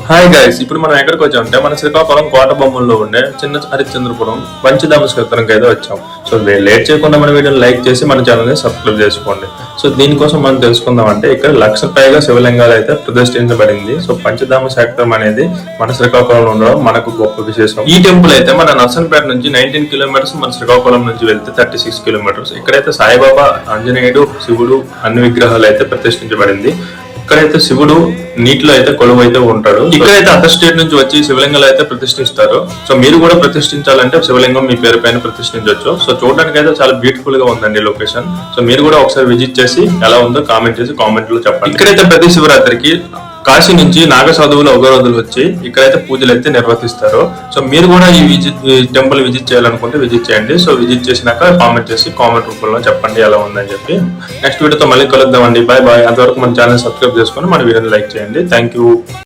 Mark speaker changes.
Speaker 1: Hi guys, ఇప్పుడు మనం ఎక్కడికి వచ్చామంటే మన శ్రీకాకుళం కోట బొమ్మల్లో ఉండే చిన్న హరిశ్చంద్రపురం పంచధామ క్షేత్రంకి అయితే వచ్చాం. సో లేట్ చేయకుండా మన వీడియోని లైక్ చేసి మన ఛానల్ ని సబ్స్క్రైబ్ చేసుకోండి. సో దీనికోసం మనం తెలుసుకుందాం అంటే ఇక్కడ 1,00,000 పైగా శివలింగాలు అయితే ప్రతిష్ఠించబడింది. సో పంచధామ క్షేత్రం అనేది మన శ్రీకాకుళంలో ఉండడం మనకు గొప్ప విశేషం. ఈ టెంపుల్ అయితే మన నర్సన్పేట నుంచి 19 కిలోమీటర్స్, మన శ్రీకాకుళం నుంచి వెళ్తే 36 కిలోమీటర్స్. ఇక్కడైతే సాయిబాబా, ఆంజనేయుడు, శివుడు అన్ని విగ్రహాలు అయితే ప్రతిష్ఠించబడింది. ఇక్కడైతే శివుడు నీటిలో అయితే కొలువు అయితే ఉంటాడు. ఇక్కడైతే అదర్ స్టేట్ నుంచి వచ్చి శివలింగాలు అయితే ప్రతిష్ఠిస్తారు. సో మీరు కూడా ప్రతిష్ఠించాలంటే శివలింగం మీ పేరు పైన ప్రతిష్ఠించవచ్చు. సో చూడడానికి అయితే చాలా బ్యూటిఫుల్ గా ఉందండి లొకేషన్. సో మీరు కూడా ఒకసారి విజిట్ చేసి ఎలా ఉందో కామెంట్ చేసి కామెంట్ లో చెప్పండి. ఇక్కడైతే ప్రతి శివరాత్రికి కాశీ నుంచి నాగ సాధువులు, అగరోధులు వచ్చి ఇక్కడైతే పూజలు అయితే నిర్వర్తిస్తారు. సో మీరు కూడా ఈ టెంపుల్ విజిట్ చేయాలనుకుంటే విజిట్ చేయండి. సో విజిట్ చేసినాక కామెంట్ చేసి కామెంట్ రూపంలో చెప్పండి ఎలా ఉందని చెప్పి. నెక్స్ట్ వీడియోతో మళ్ళీ కలుద్దామండి. Bye bye. అంతవరకు మన ఛానల్ సబ్స్క్రైబ్ చేసుకొని మన వీడియోని లైక్ చేయండి. Thank you.